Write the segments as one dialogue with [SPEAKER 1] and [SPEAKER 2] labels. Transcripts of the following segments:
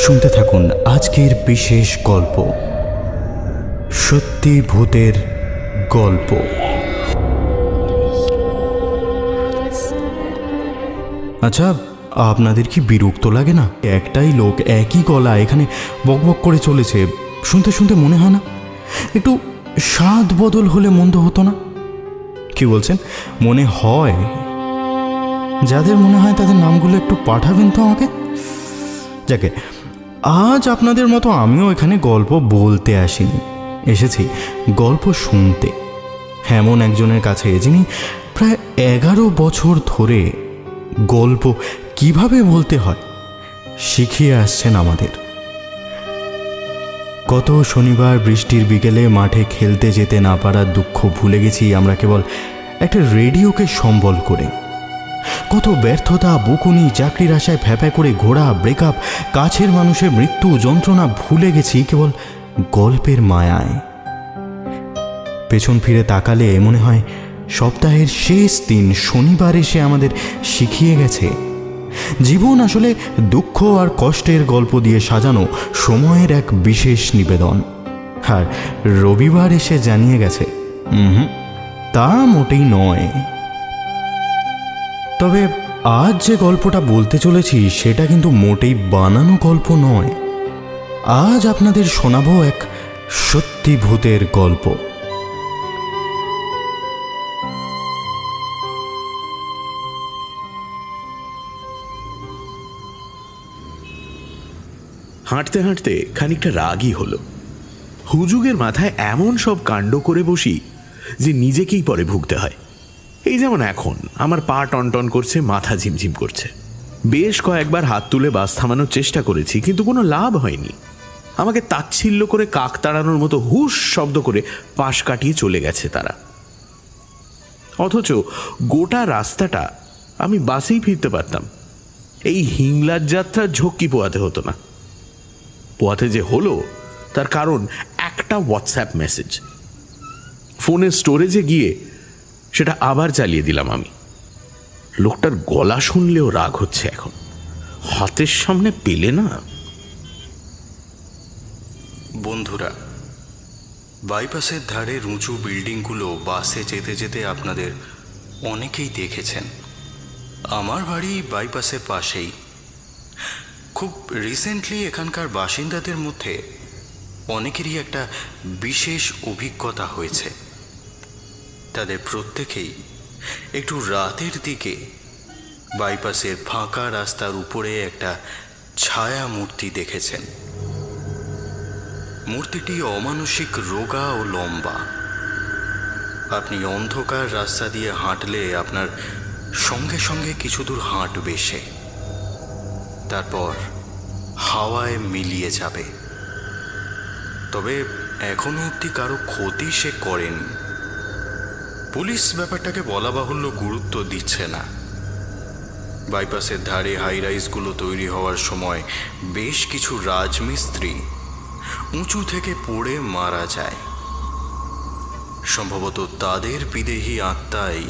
[SPEAKER 1] শুনতে থাকুন আজকের বিশেষ গল্প, সত্যি ভূতের গল্প। আচ্ছা, আপনাদের কি বিরক্ত লাগে না? একটাই লোক একই গলা এখানে বকবক করে চলেছে, শুনতে শুনতে মনে হয় না একটু স্বাদ বদল হলে মন্দ হতো না? কি বলছেন? মনে হয়? যাদের মনে হয় তাদের নামগুলো একটু পাঠাবেন তো আমাকে। যাকে, আজ আপনাদের মতো আমিও এখানে গল্প বলতে আসিনি, এসেছি গল্প শুনতে। এমন একজনের কাছে যিনি প্রায় 11 বছর ধরে গল্প কিভাবে বলতে হয় শিখিয়ে আসছেন আমাদের। কত শনিবার বৃষ্টির বিকেলে মাঠে খেলতে যেতে না পারার দুঃখ ভুলে গেছি আমরা কেবল একটা রেডিওকে সম্বল করে। কত ব্যর্থতা, বকুনি, চাকরির আশায় ফ্যাপা করে ঘোরা, ব্রেকআপ, কাছের মানুষের মৃত্যু, যন্ত্রণা ভুলে গেছি কেবল গল্পের মায়ায়। পেছন ফিরে তাকালে মনে হয় সপ্তাহের শেষ দিন শনিবার এসে আমাদের শিখিয়ে গেছে জীবন আসলে দুঃখ আর কষ্টের গল্প দিয়ে সাজানো সময়ের এক বিশেষ নিবেদন। আর রবিবার এসে জানিয়ে গেছে তা মোটেই নয়। তবে আজ যে গল্পটা বলতে চলেছি সেটা কিন্তু মোটেই বানানো গল্প নয়। আজ আপনাদের শোনাবো এক সত্যি ভূতের গল্প।
[SPEAKER 2] হাঁটতে হাঁটতে খানিকটা রাগই হলো। হুজুগের মাথায় এমন সব কাণ্ড করে বসি যে নিজেকেই পরে ভুগতে হয়। এই যেমন এখন আমার পা টনটন করছে, মাথা ঝিমঝিম করছে। বেশ কয়েকবার হাত তুলে বাস থামানোর চেষ্টা করেছি, কিন্তু কোনো লাভ হয়নি। আমাকে তাচ্ছিল্য করে কাক তাড়ানোর মতো হুশ শব্দ করে পাশ কাটিয়ে চলে গেছে তারা। অথচ গোটা রাস্তাটা আমি বাসেই ফিরতে পারতাম। এই হিংলার যাত্রার ঝক্কি পোয়াতে হতো না। পোয়াতে যে হলো তার কারণ একটা হোয়াটসঅ্যাপ মেসেজ। ফোনের স্টোরেজে গিয়ে সেটা আবার চালিয়ে দিলাম আমি। লোকটার গলা শুনলেও রাগ হচ্ছে এখন, হাতের সামনে পেলে না।
[SPEAKER 1] বন্ধুরা, বাইপাসের ধারের উঁচু বিল্ডিংগুলো বাসে যেতে যেতে আপনাদের অনেকেই দেখেছেন। আমার বাড়ি বাইপাসের পাশেই। খুব রিসেন্টলি এখানকার বাসিন্দাদের মধ্যে অনেকেরই একটা বিশেষ অভিজ্ঞতা হয়েছে। তাদের প্রত্যেকেই একটু রাতের দিকে বাইপাসের ফাঁকা রাস্তার উপরে একটা ছায়া মূর্তি দেখেছেন। মূর্তিটি অমানসিক রোগা ও লম্বা। আপনি অন্ধকার রাস্তা দিয়ে হাঁটলে আপনার সঙ্গে সঙ্গে কিছু দূর হাঁটবে সে, তারপর হাওয়ায় মিলিয়ে যাবে। তবে এখনো অবধি কারো ক্ষতি সে করেন। পুলিশ ব্যাপারটাকে বলা বাহুল্য গুরুত্ব দিচ্ছে না। বাইপাসের ধারে হাইরাইজগুলো তৈরি হওয়ার সময় বেশ কিছু রাজমিস্ত্রি উঁচু থেকে পড়ে মারা যায়। সম্ভবত তাদের বিদেহী আত্মাই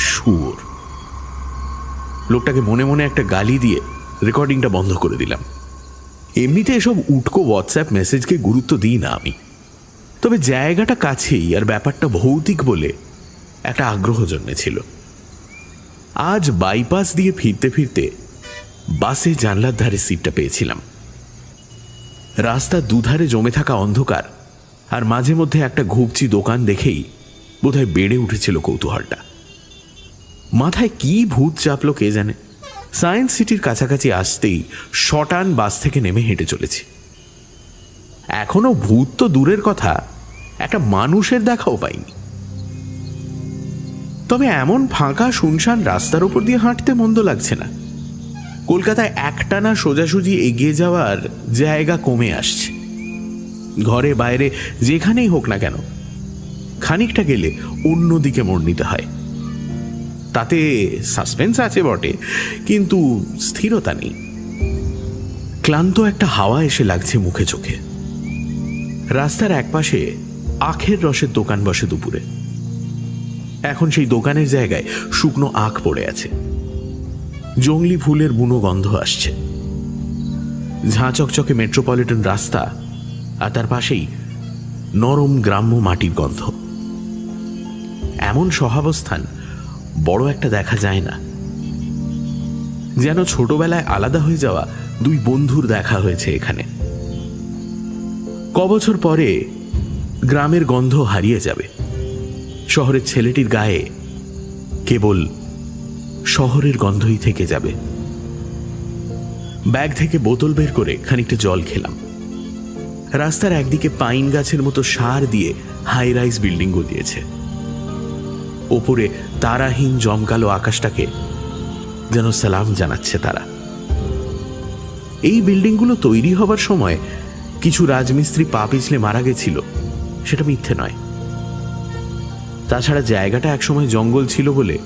[SPEAKER 2] শুয়োর। লোকটাকে মনে মনে একটা গালি দিয়ে রেকর্ডিংটা বন্ধ করে দিলাম। এমনিতে এসব উটকো হোয়াটসঅ্যাপ মেসেজকে গুরুত্ব দিই না আমি। তবে জায়গাটা কাছেই আর ব্যাপারটা ভৌতিক বলে একটা আগ্রহ জন্মেছিল। আজ বাইপাস দিয়ে ফিরতে ফিরতে বাসে জানলার ধারে সিটটা পেয়েছিলাম। রাস্তার দুধারে জমে থাকা অন্ধকার আর মাঝে মধ্যে একটা ঘুপচি দোকান দেখেই বোধহয় বেড়ে উঠেছিল কৌতূহলটা। মাথায় কি ভূত চাপলো কে জানে। সায়েন্স সিটির কাছাকাছি আসতেই শটান বাস থেকে নেমে হেঁটে চলেছি। এখনো ভূত তো দূরের কথা, একটা মানুষের দেখাও পাইনি। তবে এমন ফাঁকা শুনশান রাস্তার উপর দিয়ে হাঁটতে মন্দ লাগছে না। কলকাতায় একটানা সোজাসুজি এগিয়ে যাওয়ার জায়গা কমে আসছে। ঘরে বাইরে যেখানেই হোক না কেন খানিকটা গেলে অন্যদিকে মোড় নিতে হয়। তাতে সাসপেন্স আছে বটে, কিন্তু স্থিরতা নেই। ক্লান্ত একটা হাওয়া এসে লাগছে মুখে চোখে। রাস্তার একপাশে আখের রসের দোকান বসে দুপুরে। এখন সেই দোকানের জায়গায় শুকনো আখ পড়ে আছে। জংলি ফুলের বুনো গন্ধ আসছে। ঝাঁ চকচকে মেট্রোপলিটন রাস্তা, আর তার পাশেই নরম গ্রাম্য মাটির গন্ধ। এমন সহাবস্থান বড় একটা দেখা যায় না। যেন ছোটবেলায় আলাদা হয়ে যাওয়া দুই বন্ধুর দেখা হয়েছে এখানে। কবছর পরে গ্রামের গন্ধ হারিয়ে যাবে। শহরের ছেলেটির গায়ে কেবল শহরের গন্ধই থেকে যাবে। ব্যাগ থেকে বোতল বের করে খানিকটা জল খেলাম। রাস্তার একদিকে পাইন গাছের মতো সার দিয়ে হাই রাইজ বিল্ডিং গজিয়েছে। ওপরে তারাহীন জমকালো আকাশটাকে যেন সালাম জানাচ্ছে তারা। এই বিল্ডিংগুলো তৈরি হবার সময় কিছু রাজমিস্ত্রি পা পিছলে মারা গেছিল, সেটা মিথ্যে নয়। তাছাড়া জায়গাটা একসময় জঙ্গল ছিল বলে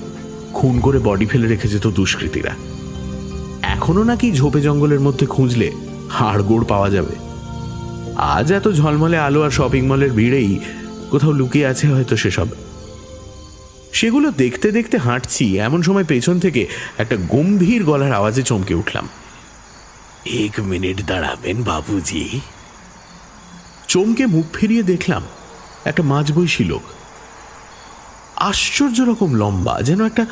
[SPEAKER 2] খুন করে বডি ফেলে রেখে যেত দুষ্কৃতীরা। এখনো নাকি ঝোপে জঙ্গলের মধ্যে খুঁজলে হাড়গোড় পাওয়া যাবে। আজ এত ঝলমলে আলো আর শপিং মলের ভিড়েই কোথাও লুকিয়ে আছে হয়তো সেসব। সেগুলো দেখতে দেখতে হাঁটছি, এমন সময় পেছন থেকে একটা গম্ভীর গলার আওয়াজে চমকে উঠলাম। 1 মিনিট দাঁড়াবেন বাবুজি। চমকে মুখ ফিরিয়ে দেখলাম একটা মাঝবয়সী লোক, আশ্চর্য রকম লম্বা, যেন একটা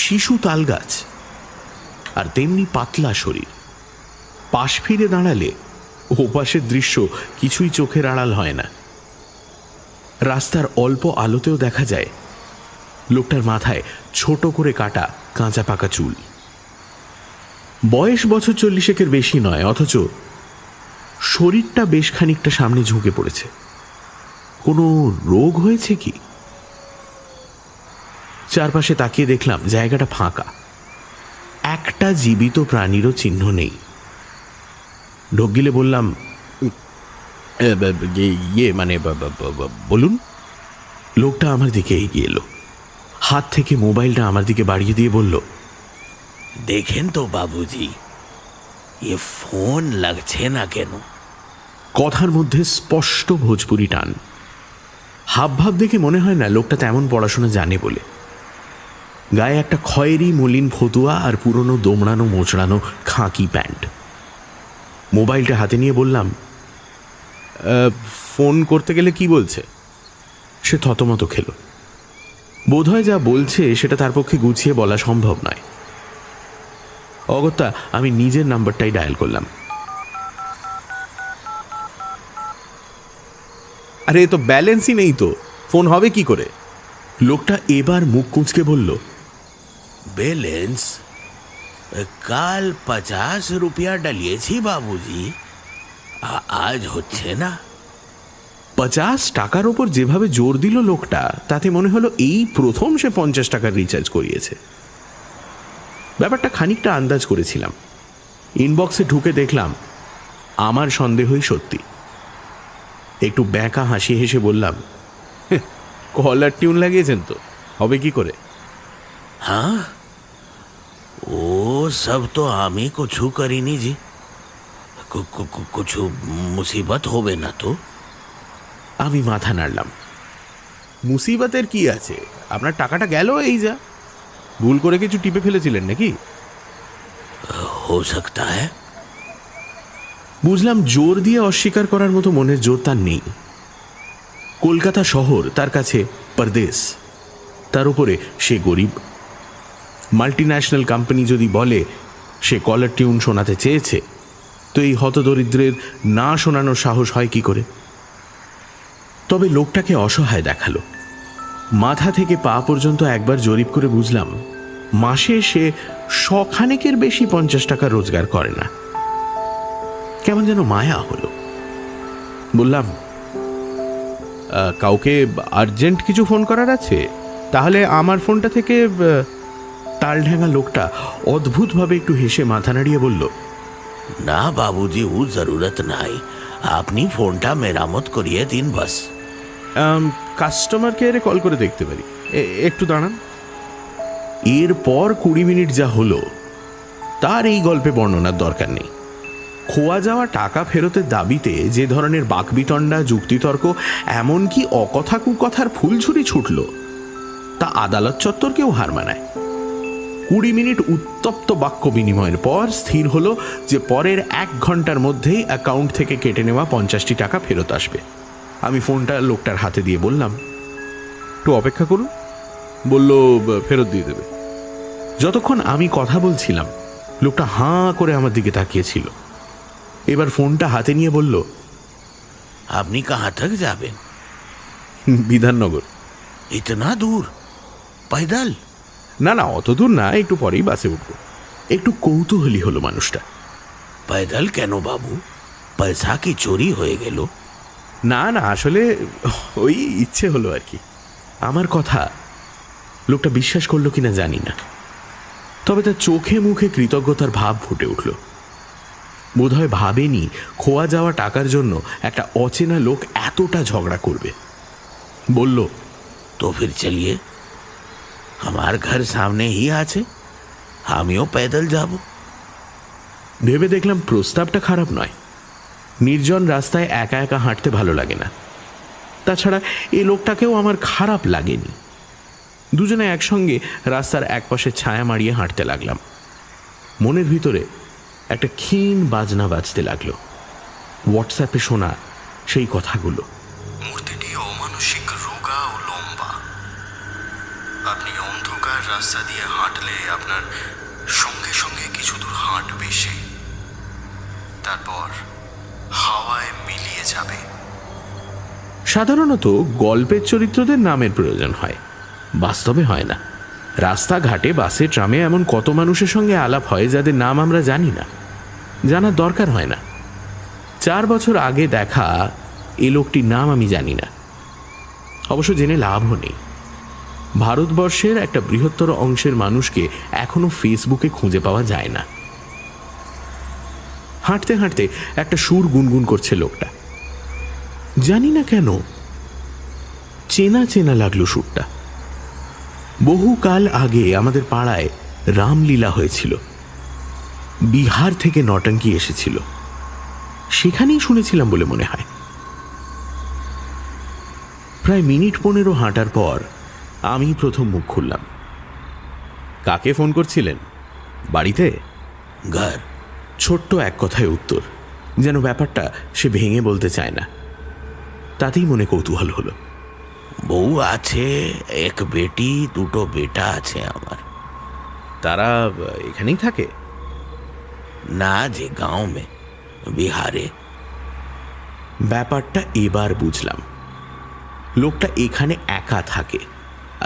[SPEAKER 2] শিশু তাল গাছ, আর তেমনি পাতলা শরীর। পাশ ফিরে দাঁড়ালে ওপাশের দৃশ্য কিছুই চোখের আড়াল হয় না। রাস্তার অল্প আলোতেও দেখা যায় লোকটার মাথায় ছোট করে কাটা কাঁচা পাকা চুল। বয়স বছর 40-এর বেশি নয়, অথচ শরীরটা বেশ খানিকটা সামনে ঝুঁকে পড়েছে। কোনো রোগ হয়েছে কি? চারপাশে তাকিয়ে দেখলাম জায়গাটা ফাঁকা, একটা জীবিত প্রাণীরও চিহ্ন নেই। ঢোক গিলে বললাম, ইয়ে মানে বলুন। লোকটা আমার দিকে এগিয়ে এলো, হাত থেকে মোবাইলটা আমার দিকে বাড়িয়ে দিয়ে বলল, দেখেন তো বাবুজি, এ ফোন লাগছে না কেন? কথার মধ্যে স্পষ্ট ভোজপুরি টান। হাবভাব দেখে মনে হয় না লোকটা তেমন পড়াশোনা জানে বলে। গায়ে একটা খয়েরি মলিন ফতুয়া আর পুরনো দোমড়ানো মোচড়ানো খাঁকি প্যান্ট। মোবাইলটা হাতে নিয়ে বললাম, ফোন করতে গেলে কি বলছে? সে থতমত খেল। বোধহয় যা বলছে সেটা তার পক্ষে গুছিয়ে বলা সম্ভব নয়। অগত্যা আমি নিজের নাম্বারটাই ডায়াল করলাম। আরে এ তো ব্যালেন্সই নেই, তো ফোন হবে কি করে? লোকটা এবার মুখ কুঁচকে বলল, ব্যালেন্স কাল 50 রুপিয়া ডালিয়েছি বাবুজি, আজ হচ্ছে না। 50 টাকার ওপর যেভাবে জোর দিল লোকটা, তাতে মনে হলো এই প্রথম সে 50 টাকার রিচার্জ করিয়েছে। ব্যাপারটা খানিকটা আন্দাজ করেছিলাম। ইনবক্সে ঢুকে দেখলাম আমার সন্দেহই সত্যি। একটু ব্যাঁকা হাসি হেসে বললাম, কলার টিউন লাগিয়েছেন তো, হবে কি করে? হ্যাঁ, ও সব তো আমি কিছু করিনি জি, কিছু মুসিবত হবে না তো? আমি মাথা নাড়লাম। মুসিবতের কি আছে, আপনার টাকাটা গেল এই যা। ভুল করে কিছু টিপে ফেলেছিলেন নাকি? হো সকতা হ্যায়। বুঝলাম জোর দিয়ে অস্বীকার করার মতো মনের জোর তার নেই। কলকাতা শহর তার কাছে পরদেশ, তার উপরে সে গরিব। মাল্টিন্যাশনাল কোম্পানি যদি বলে সে কলার টিউন শোনাতে চেয়েছে, তো এই হতদরিদ্রের না শোনানোর সাহস হয় কি করে? তবে লোকটাকে অসহায় দেখালো। মাথা থেকে পা পর্যন্ত একবার জরিপ করে বুঝলাম মাসে সে 100 বেশি 50 টাকা রোজগার করে না। কেমন যেন মায়া হলো। বললাম, কাউকে আর্জেন্ট কিছু ফোন করার আছে? তাহলে আমার ফোনটা থেকে। তালঢাঙা লোকটা অদ্ভুতভাবে একটু হেসে মাথা নাড়িয়ে বলল, না বাবুজি, ও জরুরত নাই, আপনি ফোনটা মেরামত করিয়ে দিন বাস। কাস্টমার কেয়ারে কল করে দেখতে পারি, একটু দাঁড়ান। এরপর 20 মিনিট যা হলো তার এই গল্পে বর্ণনার দরকার নেই। খোয়া যাওয়া টাকা ফেরতের দাবিতে যে ধরনের বাকবিতণ্ডা, যুক্তিতর্ক, এমনকি অকথা কুকথার ফুলঝুরি ছুটল, তা আদালত চত্বরকেও হার মানায়। 20 মিনিট উত্তপ্ত বাক্য বিনিময়ের পর স্থির হলো যে পরের 1 ঘন্টার মধ্যেই অ্যাকাউন্ট থেকে কেটে নেওয়া 50টি টাকা ফেরত আসবে। আমি ফোনটা লোকটার হাতে দিয়ে বললাম, একটু অপেক্ষা করুন। বলল ফেরত দিয়ে দেবে। যতক্ষণ আমি কথা বলছিলাম লোকটা হাঁ করে আমার দিকে তাকিয়েছিল। এবার ফোনটা হাতে নিয়ে বলল,
[SPEAKER 3] আপনি कहाँ तक যাবেন?
[SPEAKER 2] বিধাননগর।
[SPEAKER 3] इतना दूर पैदल?
[SPEAKER 2] না না, অত দূর না, একটু পরেই বাসে উঠব। একটু কৌতূহলী হলো মানুষটা।
[SPEAKER 3] पैदल কেন বাবু? পয়সা কি চুরি হয়ে গেল?
[SPEAKER 2] না না, আসলে ওই ইচ্ছে হলো আর কি। আমার কথা লোকটা বিশ্বাস করলো কিনা জানি না, তবে তার চোখে মুখে কৃতজ্ঞতার ভাব ফুটে উঠল। বোধহয় ভাবেনি খোয়া যাওয়া টাকার জন্য একটা অচেনা লোক এতটা ঝগড়া করবে। বলল,
[SPEAKER 3] তো ফির চলিয়ে, আমার ঘর সামনে হি আছে, আমিও पैदल যাব।
[SPEAKER 2] ভেবে দেখলাম প্রস্তাবটা খারাপ নয়। নির্জন রাস্তায় একা একা হাঁটতে ভালো লাগে না। তাছাড়া এই লোকটাকেও আমার খারাপ লাগেনি। দুজনে একসঙ্গে রাস্তার একপাশে ছায়া মারিয়ে হাঁটতে লাগলাম। মনের ভিতরে একটা ক্ষীণ বাজনা বাজতে লাগলো, হোয়াটসঅ্যাপে শোনা সেই কথাগুলো।
[SPEAKER 1] মূর্তিটি অমানসিক রোগা ও লম্বা। আপনি অন্ধকার রাস্তা দিয়ে হাঁটলে আপনার সঙ্গে সঙ্গে কিছু দূর হাঁটবে সে, তারপর হাওয়ায় মিলিয়ে যাবে।
[SPEAKER 2] সাধারণত গল্পের চরিত্রদের নামের প্রয়োজন হয়, বাস্তবে হয় না। রাস্তাঘাটে, বাসে, ট্রামে এমন কত মানুষের সঙ্গে আলাপ হয় যাদের নাম আমরা জানি না, জানার দরকার হয় না। 4 বছর আগে দেখা এ লোকটির নাম আমি জানি না, অবশ্য জেনে লাভও নেই। ভারতবর্ষের একটা বৃহত্তর অংশের মানুষকে এখনো ফেসবুকে খুঁজে পাওয়া যায় না। হাঁটতে হাঁটতে একটা সুর গুনগুন করছে লোকটা। জানি না কেন চেনা চেনা লাগলো সুরটা। বহুকাল আগে আমাদের পাড়ায় রামলীলা হয়েছিল। বিহার থেকে নটঙ্কি এসেছিল, সেখানেই শুনেছিলাম বলে মনে হয়। প্রায় মিনিট 15 হাঁটার পর আমি প্রথম মুখ খুললাম। কাকে ফোন করছিলেন? বাড়িতে?
[SPEAKER 3] ঘর।
[SPEAKER 2] ছোট্ট এক কথায় উত্তর, যেন ব্যাপারটা সে ভেঙে বলতে চায় না। তাতেই মনে কৌতূহল হলো।
[SPEAKER 3] বউ আছে, এক বেটি, দুটো বেটা আছে আমার।
[SPEAKER 2] তারা এখানেই থাকে?
[SPEAKER 3] না, যে গাঁও মে, বিহারে।
[SPEAKER 2] ব্যাপারটা এবার বুঝলাম। লোকটা এখানে একা থাকে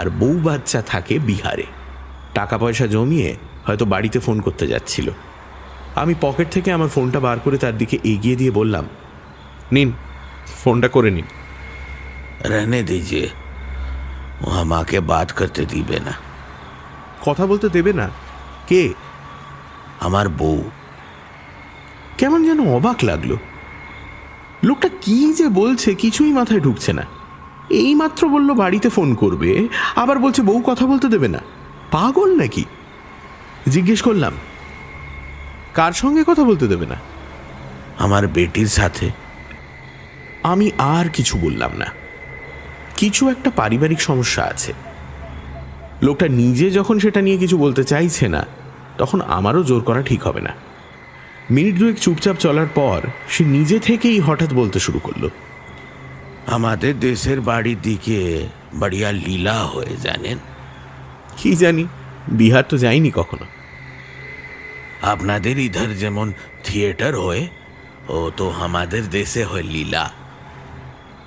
[SPEAKER 2] আর বউ বাচ্চা থাকে বিহারে। টাকা পয়সা জমিয়ে হয়তো বাড়িতে ফোন করতে যাচ্ছিল। আমি পকেট থেকে আমার ফোনটা বার করে তার দিকে এগিয়ে দিয়ে বললাম, নিন, ফোনটা করে নিন।
[SPEAKER 3] रहने दीजिए, वहाँ माँ के बात करते दिबे ना।
[SPEAKER 2] কথা বলতে দেবে না? কে?
[SPEAKER 3] আমার বউ।
[SPEAKER 2] কেমন যেন অবাক লাগলো। লোকটা কি যে বলছে কিছুই মাথায় ঢুকছে না। এইমাত্র বলল বাড়িতে ফোন করবে, আবার বলছে বউ কথা বলতে দেবে না। পাগল নাকি? জিজ্ঞেস করলাম, কার সঙ্গে কথা বলতে দেবে না?
[SPEAKER 3] আমার বেটির সাথে।
[SPEAKER 2] আমি আর কিছু বললাম না। কিছু একটা পারিবারিক সমস্যা আছে। লোকটা নিজে যখন সেটা নিয়ে কিছু বলতে চাইছে না, তখন আমারও জোর করা ঠিক হবে না। মিনিট 2 চুপচাপ চলার পর সে নিজে থেকেই হঠাৎ বলতে শুরু করলো,
[SPEAKER 3] আমাদের দেশের বাড়ির দিকে বড়িয়া লীলা হয়ে, জানেন?
[SPEAKER 2] কি জানি, বিহার তো যাইনি কখনো।
[SPEAKER 3] আপনাদের ইধার যেমন থিয়েটার হয়, ও তো আমাদের দেশে হয় লীলা।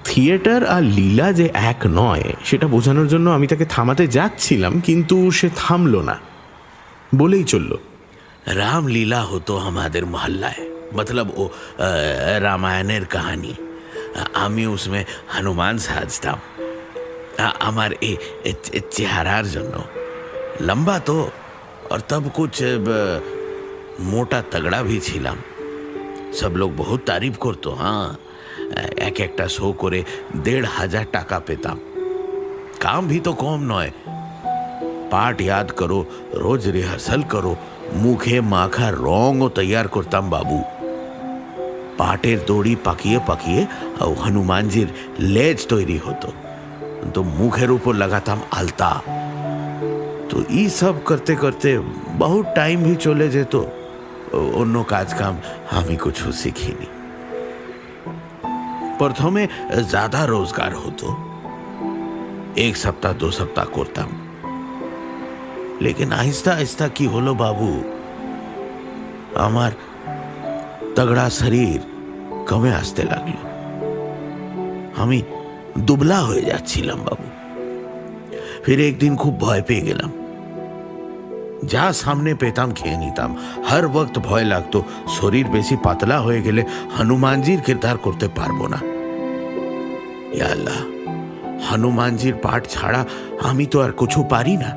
[SPEAKER 2] থিয়েটার আর লীলা যে এক নয় সেটা বোঝানোর জন্য আমি তাকে থামাতে যাচ্ছিলাম, কিন্তু সে থামলো না, বলেই চলল,
[SPEAKER 3] রামলীলা হতো আমাদের মহল্লায়। মতলব ও রামায়ণের কাহিনী। আমি উসমে হনুমান সাজতাম। আমার এই চেহারার জন্য। লম্বা তো, और तब कुछ মোটা তগড়া भी ছিলাম। সব লোক বহুত তারিফ করতো। হ্যাঁ, এক একটা শো করে 1,500 টাকা পেতাম। কাম भी তো কম নয়। পাঠ याद करो, रोज रिहर्सल करो, মুখে মাখা রঙও তৈয়ার করতাম বাবু। পাটের দড়ি পাকিয়ে পাকিয়ে হনুমানজির লেজ তৈরি হতো, তো মুখের উপর লাগাতাম আলতা। তো ই সব করতে করতে বহুত টাইম भी চলে যেত অন্য কাজ কাম আমি কিছু শিখিনি প্রথমে ज़्यादा रोजगार হতো एक सप्ताह 2 सप्ताह করতাম लेकिन आहिस्ता आहिस्ता কি হলো বাবু আমার तगड़ा शरीर কমে আসতে লাগলো আমি দুবলা হয়ে যাচ্ছিলাম বাবু फिर एक दिन खूब ভয় পেয়ে গেলাম যা সামনে পেতাম খেয়ে নিতাম हर वक्त ভয় লাগতো শরীর বেশি পাতলা হয়ে গেলে হনুমানজির কিরদার করতে পারবো না ইয়া আল্লাহ হনুমানজির পাঠ ছাড়া আমি তো আর কিছু পারি না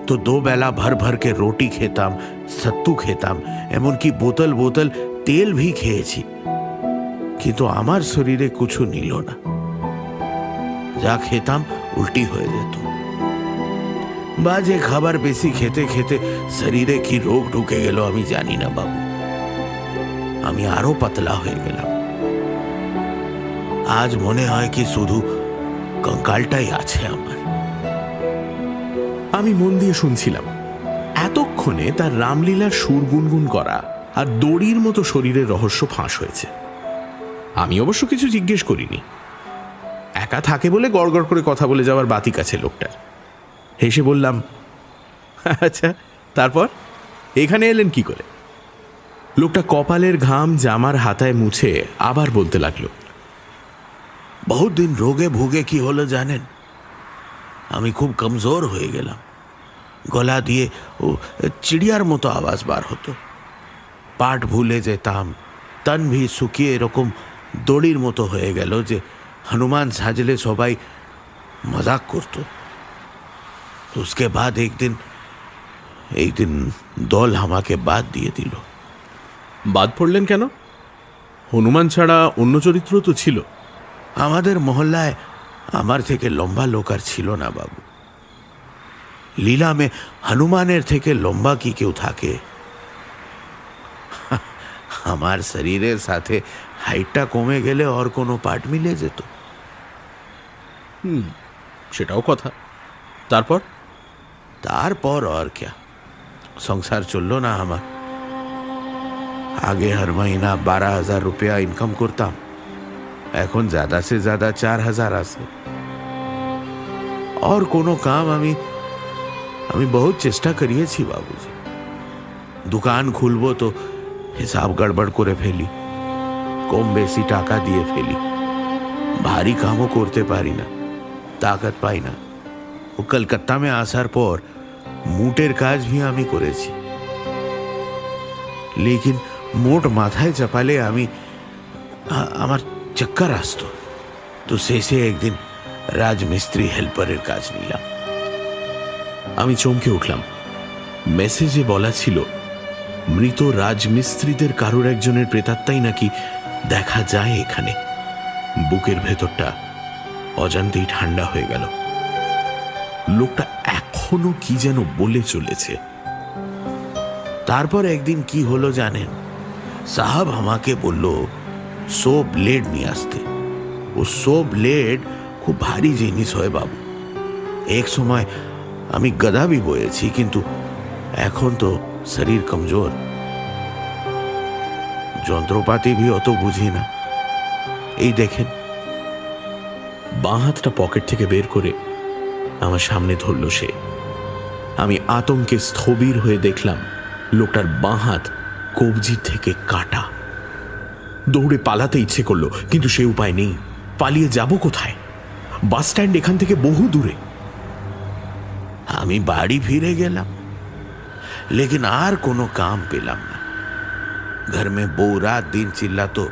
[SPEAKER 3] तो 2 বেলা भर भर के रोटी খেতাম সত্তু খেতাম এমনকি বোতল বোতল তেল भी খেয়েছি কিন্তু আমার শরীরে কিছু নিল না যা খেতাম উল্টি হয়ে যেত বাজে খাবার বেশি খেতে খেতে শরীরে কি রোগ ঢুকে গেল আমি জানি না বাবু আমি আরো পাতলা হয়ে গেলাম আজ মনে হয় কি শুধু কঙ্কালটাই আছে আমার
[SPEAKER 2] আমি মন দিয়ে শুনছিলাম এতক্ষণে তার রামলীলার সুর গুনগুন করা আর দড়ির মতো শরীরের রহস্য ফাঁস হয়েছে আমি অবশ্য কিছু জিজ্ঞেস করিনি একা থাকে বলে গড়গড় করে কথা বলে যাওয়ার বাতিক আছে লোকটার হেসে বললাম আচ্ছা তারপর এখানে এলেন কি করে লোকটা কপালের ঘাম জামার হাতায় মুছে আবার বলতে লাগলো
[SPEAKER 3] बहुत दिन रोगे भोगे কি হলো জানেন আমি খুব কমজোর হয়ে গেলাম গলা দিয়ে ও চিড়িয়ার মতো আওয়াজ বার হতো পাঠ ভুলে যেতাম তন ভি শুকিয়ে এরকম দড়ির মতো হয়ে গেল যে হনুমান সাজলে সবাই মজাক করত उसके बाद एक दिन দল আমাকে বাদ দিয়ে দিল
[SPEAKER 2] বাদ পড়লেন কেন হনুমান ছাড়া অন্য চরিত্র তো ছিল
[SPEAKER 3] আমাদের মহল্লায় আমার থেকে লম্বা লোক আর ছিল না বাবু লীলা মে হনুমানের থেকে লম্বা কি কেউ থাকে আমার শরীরের সাথে হাইটটা কমে গেলে আর কোনো পার্ট মিলে যেত
[SPEAKER 2] সেটাও কথা তারপর
[SPEAKER 3] তারপর আর क्या সংসার চললো না আমার আগে हर महीना 12,000 रुपया ইনকাম করতাম এখন ज़्यादा से ज़्यादा 4,000 আসে और কোনো কাম আমি বহুত চেষ্টা করিয়েছি বাবুজি দোকান খুলবো তো হিসাব গড়বড় করে ফেলি কম বেশি টাকা দিয়ে ফেলি ভারী কামও করতে পারি না তাকত পাই না ও কলকাতা में আসার পর মুটের কাজ भी আমি করেছি लेकिन মোট মাথায় চাপালে আমার চক্কর আসতো তো শেষে একদিন রাজমিস্ত্রি হেল্পারের কাজ নিলাম
[SPEAKER 2] আমি চমকে উঠলাম মেসেজে বলা ছিল মৃত রাজমিস্ত্রিদের কারোর একজনের প্রেতাত্মাই নাকি দেখা যায় এখানে বুকের ভেতরটা অজান্তেই ঠান্ডা হয়ে গেল লোকটা এখনো কি যেন বলে চলেছে
[SPEAKER 3] তারপর একদিন কি হলো জানেন সাহাব আমাকে বলল 100 ব্লেড নিয়ে আসতে ও 100 ব্লেড খুব ভারী জিনিস হয় বাবু এক সময় আমি গদা भी বয়েছি কিন্তু এখন তো শরীর কমজোর যন্ত্রপাতি भी অত বুঝি না এই দেখেন
[SPEAKER 2] বাঁ হাতটা পকেট থেকে বের করে আমার সামনে ধরল সে আমি আতঙ্কে স্থবির হয়ে দেখলাম লোকটার বাঁ হাত কবজির থেকে কাটা দৌড়ে পালাতে ইচ্ছে করলো কিন্তু সে উপায় নেই পালিয়ে যাব কোথায় বাস স্ট্যান্ড এখান থেকে বহু দূরে
[SPEAKER 3] আমি বাড়ি ফিরে গেলাম लेकिन আর কোনো কাম পেলাম না घर में বউ রাত দিন চিল্লাতো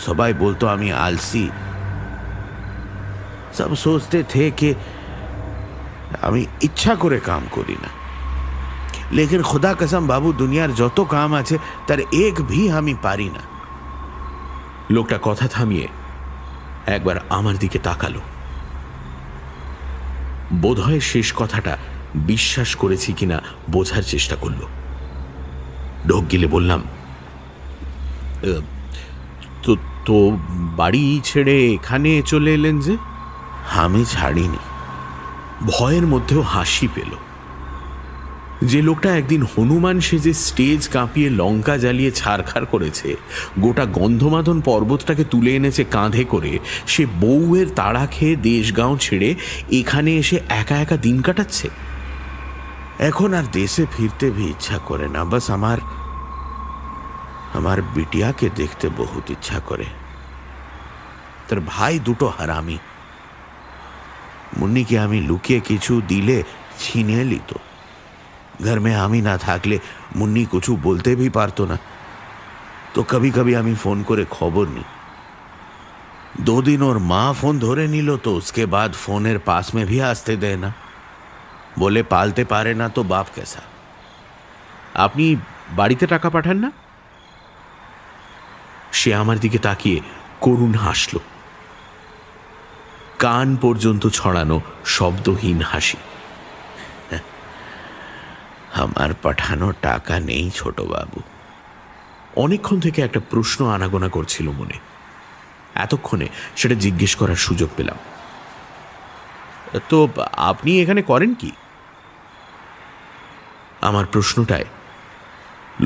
[SPEAKER 3] সবাই বলতো আমি আলসি सब सोचते थे कि আমি ইচ্ছা করে কাম করি না लेकिन खुदा कसम बाबू दुनियार যত কাম আছে তার এক भी আমি পারি না
[SPEAKER 2] লোকটা কথা থামিয়ে একবার আমার দিকে তাকালো বোধহয় শেষ কথাটা বিশ্বাস করেছি কিনা বোঝার চেষ্টা করলো ঢোক গিলে বললাম তো বাড়ি ছেড়ে এখানে চলে এলেন যে
[SPEAKER 3] আমি ছাড়িনি
[SPEAKER 2] ভয়ের মধ্যেও হাসি পেল। যে লোকটা একদিন হনুমান সেজে স্টেজ কাঁপিয়ে লঙ্কা জ্বালিয়ে ছারখার করেছে, গোটা গন্ধমাদন পর্বতটাকে তুলে এনেছে কাঁধে করে, সে বউয়ের তাড়া খেয়ে দেশগাঁও ছেড়ে এখানে এসে একা একা দিন কাটাচ্ছে।
[SPEAKER 3] এখন আর দেশে ফিরতে भी ইচ্ছা করে না। बस আমার বিটিয়াকে দেখতে বহুত ইচ্ছা করে। তোর ভাই দুটো হারামি, মুন্নিকে আমি লুকিয়ে কিছু দিলে ছিনিয়ে নিত। घर में আমি না থাকলে মুন্নি কিছু বলতে भी পারতো না। তো कभी कभी আমি ফোন করে খবর নি। 2 दिन ওর মা ফোন ধরে নিল, তো उसके बाद ফোনের पास में भी আসতে দেয় না, বলে পালতে পারে না তো বাপ কেসা।
[SPEAKER 2] আপনি বাড়িতে টাকা পাঠান না? সে আমার দিকে তাকিয়ে করুণ হাসল, কান পর্যন্ত ছড়ানো শব্দহীন হাসি।
[SPEAKER 3] আমার পাঠানো টাকা নেই ছোট বাবু।
[SPEAKER 2] অনেকক্ষণ থেকে একটা প্রশ্ন আনাগোনা করছিল মনে, এতক্ষণে সেটা জিজ্ঞেস করার সুযোগ পেলাম। তো আপনি এখানে করেন কি? আমার প্রশ্নটায়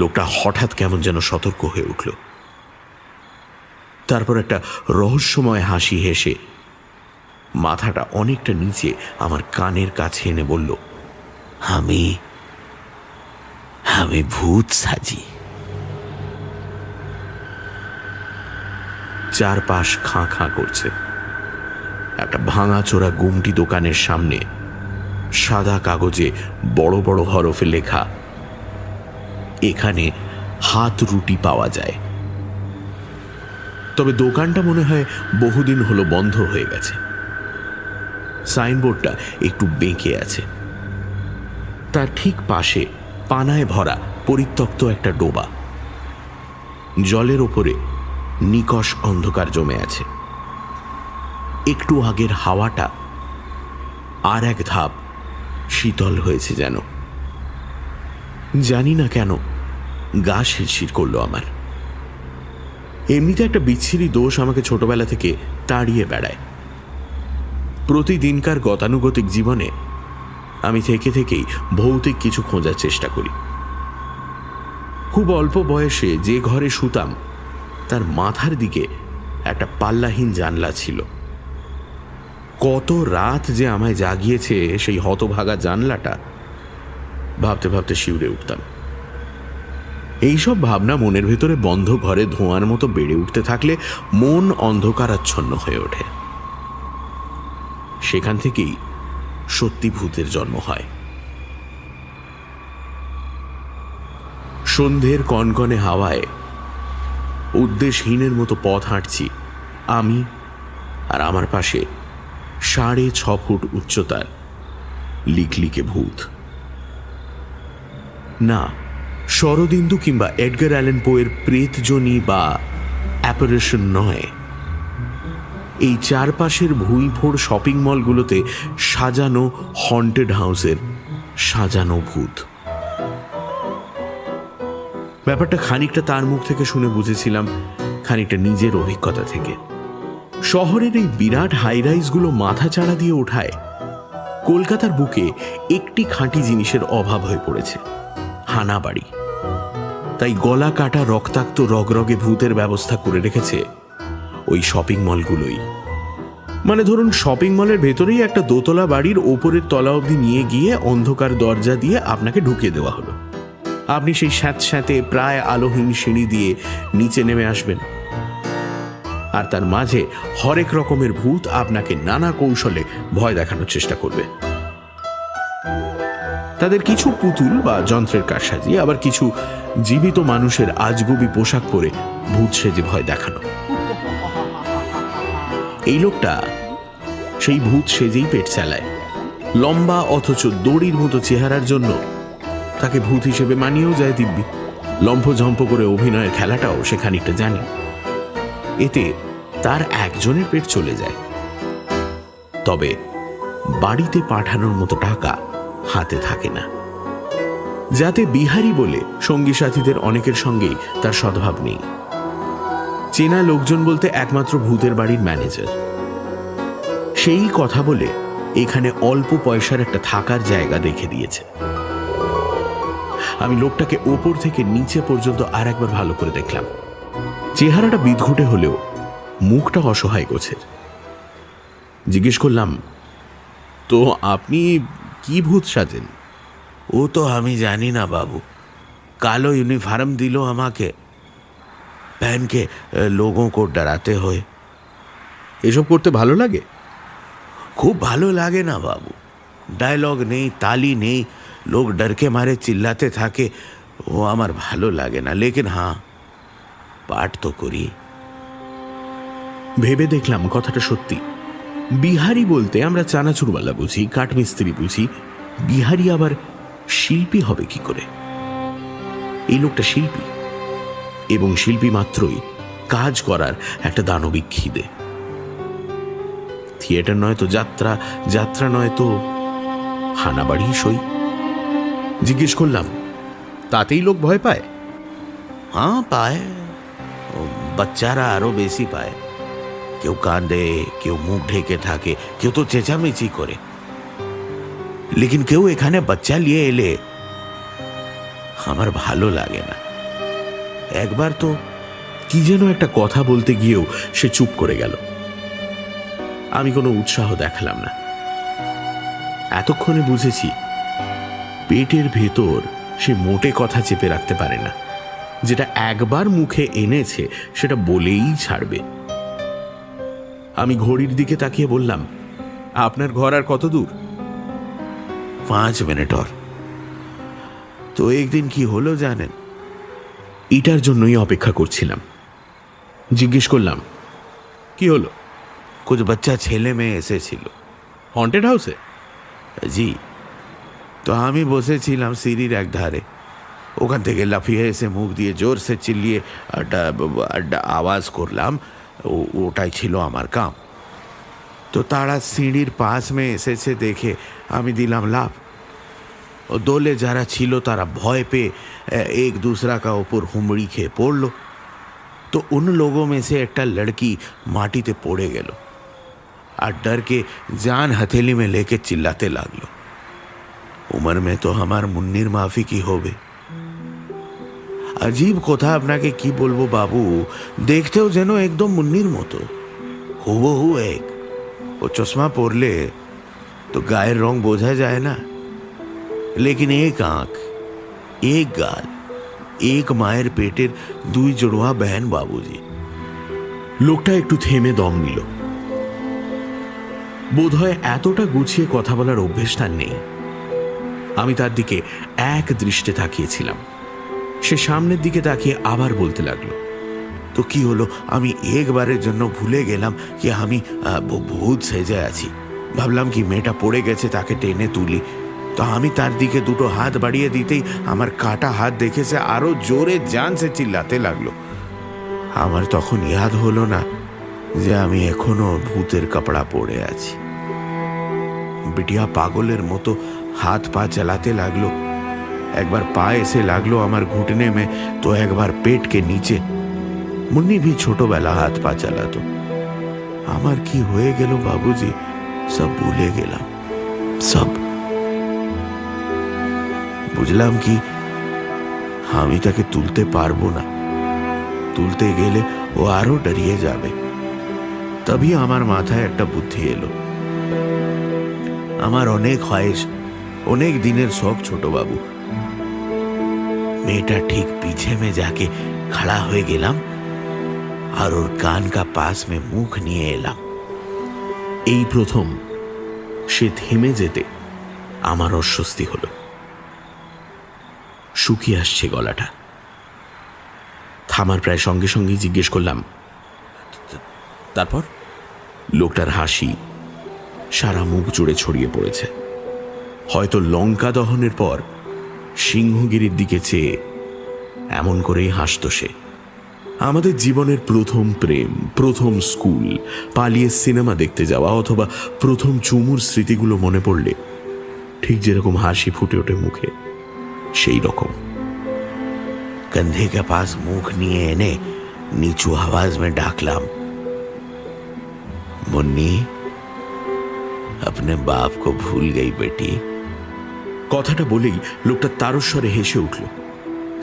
[SPEAKER 2] লোকটা হঠাৎ কেমন যেন সতর্ক হয়ে উঠল। তারপর একটা রহস্যময় হাসি হেসে মাথাটা অনেকটা নিচে আমার কানের কাছে এনে বলল,
[SPEAKER 3] আমি ভূত সাজি।
[SPEAKER 2] চারপাশ খাঁ খাঁ করছে। একটা ভাঙাচোরা গুমটি দোকানের সামনে সাদা কাগজে বড় বড় হরফে লেখা, এখানে হাত রুটি পাওয়া যায়। তবে দোকানটা মনে হয় বহুদিন হলো বন্ধ হয়ে গেছে। সাইনবোর্ডটা একটু বেঁকে আছে। তার ঠিক পাশে পানায় ভরা পরিত্যক্ত একটা ডোবা। জলের ওপরে নিকষ অন্ধকার জমে আছে। একটু আগের হাওয়াটা আর এক ধাপ শীতল হয়েছে যেন। জানি না কেন গা শিরশির করলো আমার। এমনিতে একটা বিচ্ছিরি দোষ আমাকে ছোটবেলা থেকে তাড়িয়ে বেড়ায়। প্রতিদিনকার গতানুগতিক জীবনে আমি থেকে থেকেই ভৌতিক কিছু খোঁজার চেষ্টা করি। খুব অল্প বয়সে যে ঘরে শুতাম তার মাথার দিকে একটা পাল্লাহীন জানলা ছিল। কত রাত যে আমায় জাগিয়েছে সেই হতভাগা জানলাটা, ভাবতে ভাবতে শিউরে উঠতাম। এইসব ভাবনা মনের ভেতরে বন্ধ ঘরে ধোঁয়ার মতো বেড়ে উঠতে থাকলে মন অন্ধকারাচ্ছন্ন হয়ে ওঠে। সেখান থেকেই সত্যি ভূতের জন্ম হয়। সন্ধ্যের কনকনে হাওয়ায় উদ্দেশহীনের মতো পথ হাঁটছি আমি, আর আমার পাশে 6.5 ফুট উচ্চতার লিকলিকে ভূত। না, শরদিন্দু কিংবা এডগার অ্যালেন পোয়ের প্রেতজনী বা অ্যাপারেশন নয়। এই চারপাশের ভুঁইফোড় শপিং মলগুলোতে সাজানো হন্টেড হাউসের সাজানো ভূত। ব্যাপারটা খানিকটা তার মুখ থেকে শুনে বুঝেছিলাম, খানিকটা নিজের অভিজ্ঞতা থেকে। শহরের এই বিরাট হাইরাইজগুলো মাথা চাড়া দিয়ে ওঠায় কলকাতার বুকে একটি খাঁটি জিনিসের অভাব হয়ে পড়েছে, হানাবাড়ি। তাই গলা কাটা রক্তাক্ত রগরগে ভূতের ব্যবস্থা করে রেখেছে ওই শপিং মলগুলোই। মানে ধরুন, শপিং মলের ভেতরেই একটা দোতলা বাড়ির ওপরের তলা অবধি নিয়ে গিয়ে অন্ধকার দরজা দিয়ে আপনাকে ঢুকিয়ে দেওয়া হলো। আপনি সেই স্যাঁতস্যাঁতে প্রায় আলোহীন সিঁড়ি দিয়ে নিচে নেমে আসবেন, আর তার মাঝে হরেক রকমের ভূত আপনাকে নানা কৌশলে ভয় দেখানোর চেষ্টা করবে। তাদের কিছু পুতুল বা যন্ত্রের কারসাজি, আবার কিছু জীবিত মানুষের আজগুবি পোশাক পরে ভূত সেজে ভয় দেখানো। এই লোকটা সেই ভূত সেজেই পেট চালায়। লম্বা অথচ দড়ির মতো চেহারার জন্য তাকে ভূত হিসেবে মানিয়েও যায় দিব্যি। লম্ফঝম্প করে অভিনয়ের খেলাটাও সে খানিকটা জানে। এতে তার একজনের পেট চলে যায়। তবে বাড়িতে পাঠানোর মতো টাকা হাতে থাকে না। যাতে বিহারি বলে সঙ্গী সাথীদের অনেকের সঙ্গেই তার সদ্ভাব নেই। চেনা লোকজন বলতে একমাত্র ভূতের বাড়ির ম্যানেজার। সেই কথা বলে এখানে অল্প পয়সার একটা থাকার জায়গা দেখে দিয়েছে। আমি লোকটাকে ওপর থেকে নিচে পর্যন্ত আর একবার ভালো করে দেখলাম। চেহারাটা বিদঘুটে হলেও মুখটা অসহায় গোছের। জিজ্ঞেস করলাম, তো আপনি কি ভূত সাজেন?
[SPEAKER 3] वो तो हम ही जानी ना बाबू। कालो यूनिफॉर्म दिलो আমাকে, पहन के लोगों को डराते हुए।
[SPEAKER 2] এসব করতে ভালো লাগে?
[SPEAKER 3] खूब ভালো লাগে না বাবু। ডায়লগ নেই, তালি নেই, লোক डर के मारे চিল্লাতে থাকে, ও আমার ভালো লাগে না। लेकिन हाँ, পাঠ তো করি।
[SPEAKER 2] ভেবে দেখলাম কথাটা সত্যি। বিহারি বলতে আমরা চানাচুরওয়ালা বুঝি, কাঠমিস্ত্রি বুঝি, বিহারি আবার শিল্পী হবে কি করে? এই লোকটা শিল্পী, এবং শিল্পী মাত্রই কাজ করার একটা দানবিক খিদে। থিয়েটার নয় তো যাত্রা, যাত্রা নয় তো হানাবাড়ি সই। জিজ্ঞেস করলাম, তাতেই লোক ভয় পায়?
[SPEAKER 3] হ্যাঁ পায়, বাচ্চারা আরো বেশি পায়। কেউ কাঁদে, কেউ মুখ ঢেকে থাকে, কেউ তো চেঁচামেচি করে। লেকিন কেউ এখানে বাচ্চা নিয়ে এলে আমার ভালো লাগে না। একবার তো
[SPEAKER 2] কি যেন একটা কথা বলতে গিয়েও সে চুপ করে গেল। আমি কোনো উৎসাহ দেখালাম না। এতক্ষণে বুঝেছি পেটের ভেতর সে মোটে কথা চেপে রাখতে পারে না। যেটা একবার মুখে এনেছে সেটা বলেই ছাড়বে। আমি ঘড়ির দিকে তাকিয়ে বললাম, আপনার ঘর আর কত দূর?
[SPEAKER 3] 5 মিনিট और। তো একদিন কি হলো জানেন?
[SPEAKER 2] এটার জন্যই অপেক্ষা করছিলাম। জিজ্ঞেস করলাম, কি হলো?
[SPEAKER 3] कुछ बच्चा ছেলে মেয়ে এসেছিল।
[SPEAKER 2] হন্টেড হাউসে?
[SPEAKER 3] জি। তো আমি বসেছিলাম সিঁড়ির এক ধারে। ওখান থেকে লাফিয়ে এসে মুখ দিয়ে জোর সে চিল্লিয়ে আওয়াজ করলাম। ওটাই ছিল আমার কাম। তো তারা সিঁড়ির পাশ মে এসেছে দেখে আমি দিলাম লাফ। ও দোলে যারা ছিল তারা ভয় পেয়ে एक दूसरा का ऊपर हुमड़ी খেয়ে পড়ল। तो उन लोगों में से একটা लड़की মাটিতে পড়ে গেল আর डर के जान हथेली में लेके चिल्लाते লাগলো। उम्र में तो हमार मुन्नीर माफी की होबे। अजीब কথা আপনাকে কি বলবো বাবু, দেখতেও যেন একদম মুন্নির মতো, হুবহু এক। ও চশমা পরলে তো গায়ের রং বোঝা যায় না। लेकिन एक आंख, एक गाल, एक মায়ের পেটের 2 জড়োয়া बहन বাবুজি।
[SPEAKER 2] লোকটা একটু থেমে দম নিল। বোধহয় এতটা গুছিয়ে কথা বলার অভ্যেস তার নেই। আমি তার দিকে এক দৃষ্টে তাকিয়েছিলাম। সে সামনের দিকে তাকিয়ে আবার বলতে লাগলো,
[SPEAKER 3] তো কি হলো? আমি একবারের জন্য ভুলে গেলাম কি আমি ভূত সেজে আছি। ভাবলাম কি মেয়েটা পড়ে গেছে, তাকে টেনে তুলি। তো আমি তার দিকে দুটো হাত বাড়িয়ে দিতেই আমার কাটা হাত দেখে সে আরো জোরে জান সে চিল্লাতে লাগলো। আমার তখন ইয়াদ হলো না যে আমি এখনো ভূতের কাপড়া পরে আছি। বিটিয়া পাগলের মতো হাত পা চালাতে লাগলো। একবার পা এসে লাগলো আমার ঘুটনে में, तो একবার पेट के नीचे। মুন্নি भी ছোটবেলা হাত পা চালাতো। আমার কি হয়ে গেল বাবুজি, সব ভুলে গেলাম, সব। বুঝলাম কি আমি তাকে তুলতে পারবো না। তুলতে গেলে ও আরো ডরিয়ে যাবে। তবে আমার মাথায় একটা বুদ্ধি এলো। আমার অনেক ख्वाहिश, অনেক দিনের শখ ছোট বাবু। মেয়েটা ঠিক পিছে में जाके खड़ा হয়ে গেলাম আর ওর কান কা পাশ में মুখ নিয়ে এলাম।
[SPEAKER 2] এই প্রথম সে থেমে যেতে আমার অস্বস্তি হলো। শুকিয়ে আসছে গলাটা। থামার প্রায় সঙ্গে সঙ্গেই জিজ্ঞেস করলাম, তারপর? লোকটার হাসি সারা মুখ জুড়ে ছড়িয়ে পড়েছে। হয়তো লঙ্কা দহনের পর সিংহগিরির দিকে চেয়ে এমন করেই হাসত সে। আমাদের জীবনের প্রথম প্রেম, প্রথম স্কুল, পালিয়ে সিনেমা দেখতে যাওয়া অথবা প্রথম চুমুর স্মৃতিগুলো মনে পড়লে ঠিক যেরকম হাসি ফুটে ওঠে মুখে, সেই রকম।
[SPEAKER 3] कंधे के पास मुख নিয়ে এনে নিচু आवाज में डाकलाम, मुन्नी। अपने बाप को भूल गई बेटी।
[SPEAKER 2] কথাটা বলেই লোকটা তারস্বরে হেসে উঠল,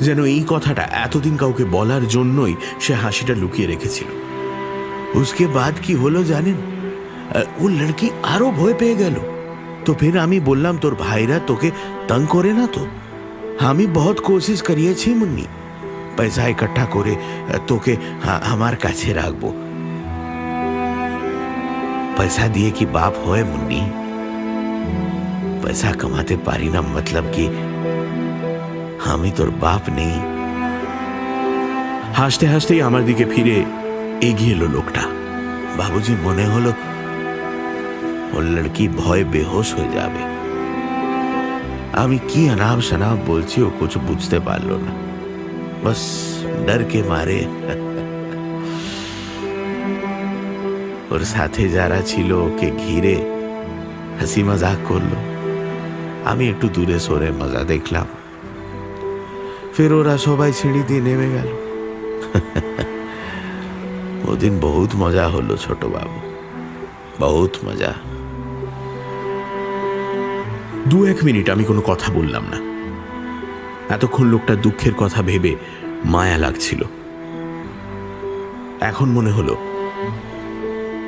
[SPEAKER 2] যেন এই কথাটা এতদিন কাউকে বলার জন্যই সে হাসিটা লুকিয়ে রেখেছিল।
[SPEAKER 3] उसके बाद की হলো জানেন, ও লড়কি আরো ভয় পেয়ে গেল। তো ফির আমি বললাম তোর ভাইরা তোকে তং করে না তো। আমি বহুত কোশিশ করিয়েছি মুন্নি, পয়সা ইকट्ठा করে তোকে আমার কাছে রাখবো। पैसा दिए कि बाप होए मुन्नी, पैसा कमाते पारी ना मतलब कि আমি তোর বাপ নেই।
[SPEAKER 2] হাসতে হাসতেই আমার দিকে ফিরে এগিয়ে এলো লোকটা।
[SPEAKER 3] বাবুজি মনে হলো ও লড়কি ভয় বেহোশ হয়ে যাবে। আমি কি অনাব শনাব বলছি ও কিছু বুঝতে পারলো না, বাস ডর কে মারে ওর সাথে যারা ছিল ওকে ঘিরে হাসি মজাক করলো। আমি একটু দূরে সরে মজা দেখলাম। ফের ওরা সবাই সিঁড়ি দিয়ে নেমে গেল। ওদিন বহুত মজা হলো ছোট বাবু, বহুত মজা।
[SPEAKER 2] 2-1 মিনিট আমি কোনো কথা বললাম না। এতক্ষণ লোকটার দুঃখের কথা ভেবে মায়া লাগছিল। এখন মনে হলো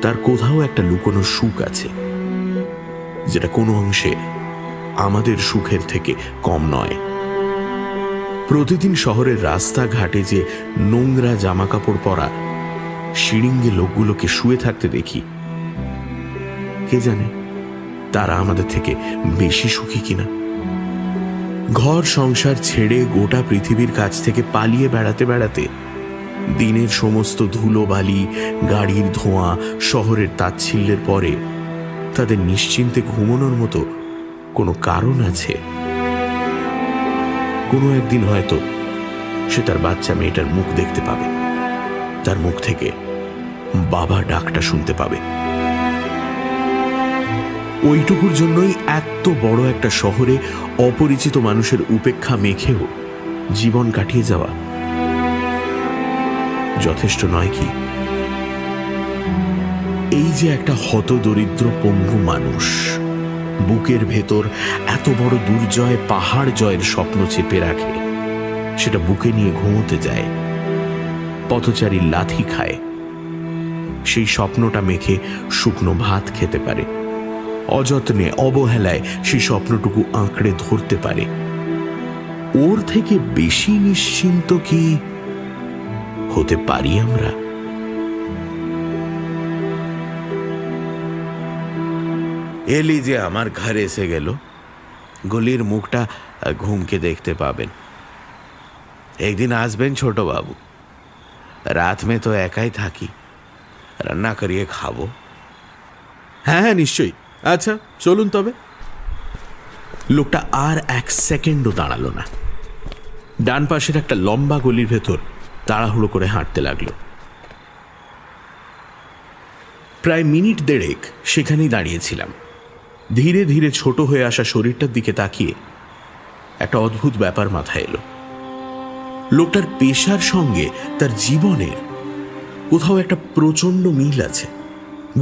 [SPEAKER 2] তার কোথাও একটা লুকোনো সুখ আছে, যেটা কোনো অংশে আমাদের সুখের থেকে কম নয়। প্রতিদিন শহরের রাস্তাঘাটে যে নোংরা জামাকাপড় পরা শিড়িঙ্গে লোকগুলোকে শুয়ে থাকতে দেখি, কে জানে তারা আমাদের থেকে বেশি সুখী কিনা। ঘর সংসার ছেড়ে গোটা পৃথিবীর কাছ থেকে পালিয়ে বেড়াতে বেড়াতে দিনের সমস্ত ধুলোবালি, গাড়ির ধোঁয়া, শহরের তাচ্ছিল্যের পরে তাদের নিশ্চিন্তে ঘুমানোর মতো কোনো কারণ আছে? কোনো একদিন হয়তো সে তার বাচ্চা মেয়েটার মুখ দেখতে পাবে, তার মুখ থেকে বাবা ডাকটা শুনতে পাবে। ওইটুকুর জন্যই এত বড় একটা শহরে অপরিচিত মানুষের উপেক্ষা মেখেও জীবন কাটিয়ে যাওয়া যথেষ্ট নয় কি? এই যে একটা হতদরিদ্র পঙ্গু মানুষ বুকের ভেতর এত বড় দুর্জয় পাহাড় জয়ের স্বপ্ন চেপে রাখে, সেটা বুকে নিয়ে ঘুমোতে যায়, পথচারী লাথি খায়, সেই স্বপ্নটা মেখে শুকনো ভাত খেতে পারে, অযত্নে অবহেলায় সেই স্বপ্নটুকু আঁকড়ে ধরতে পারে, ওর থেকে বেশি নিশ্চিন্ত কি হতে পারি আমরা?
[SPEAKER 3] এলি যে আমার ঘর এসে গেল, গলির মুখটা ঘুমকে দেখতে পাবেন। একদিন আসবেন ছোট বাবু, রাত মে তো একাই থাকি, রান্না করিয়ে খাবো।
[SPEAKER 2] হ্যাঁ হ্যাঁ নিশ্চয়ই, আচ্ছা চলুন তবে। লোকটা আর 1 সেকেন্ডও দাঁড়ালো না, ডান পাশের একটা লম্বা গলির ভেতর তাড়াহুড়ো করে হাঁটতে লাগলো। প্রায় মিনিট 1.5 সেখানেই দাঁড়িয়েছিলাম। ধীরে ধীরে ছোট হয়ে আসা শরীরটার দিকে তাকিয়ে একটা অদ্ভুত ব্যাপার মাথায় এলো। লোকটার পেশার সঙ্গে তার জীবনের কোথাও একটা প্রচণ্ড মিল আছে।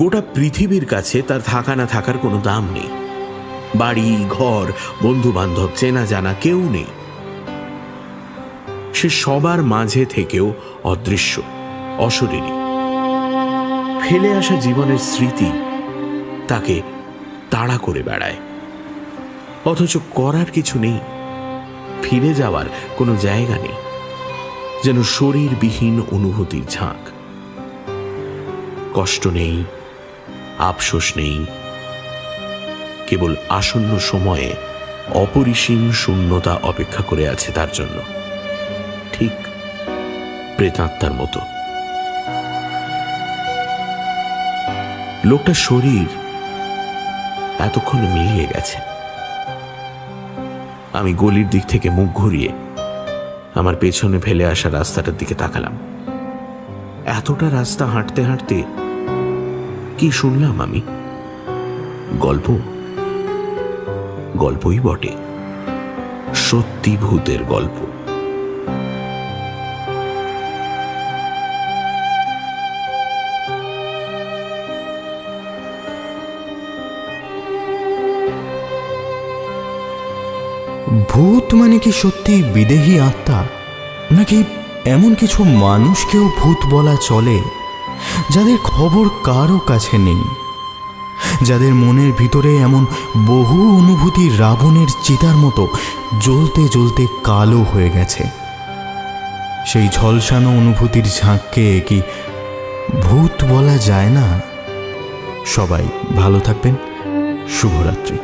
[SPEAKER 2] গোটা পৃথিবীর কাছে তার থাকা না থাকার কোনো দাম নেই, বাড়ি ঘর বন্ধু বান্ধব চেনা জানা কেউ নেই। সে সবার মাঝে থেকেও অদৃশ্য, অশরীরী। ফেলে আসা জীবনের স্মৃতি তাকে তাড়া করে বেড়ায়, অথচ করার কিছু নেই, ফিরে যাওয়ার কোনো জায়গা নেই, যেন শরীরবিহীন অনুভূতির ঝাঁক। কষ্ট নেই, আফসোস নেই, কেবল আসন্ন সময়ে অপরিসীম শূন্যতা অপেক্ষা করে আছে তার জন্য, ঠিক প্রেতাত্মার মতো। লোকটার শরীর এতক্ষণে মিলিয়ে গেছে। আমি গলির দিক থেকে মুখ ঘুরিয়ে আমার পেছনে ফেলে আসা রাস্তাটার দিকে তাকালাম। এতটা রাস্তা হাঁটতে হাঁটতে কি শুনলাম আমি? গল্প? গল্পই বটে, সত্যি ভূতের গল্প।
[SPEAKER 1] ভূত মানে কি সত্যি বিদেহী আত্মা, নাকি এমন কিছু মানুষকেও ভূত বলা চলে যাদের খবর কারো কাছে নেই, যাদের মনের ভিতরে এমন বহু অনুভূতি রাবণের চিতার মতো জ্বলতে জ্বলতে কালো হয়ে গেছে? সেই ঝলসানো অনুভূতির ঝাঁককে কি ভূত বলা যায় না? সবাই ভালো থাকবেন। শুভরাত্রি।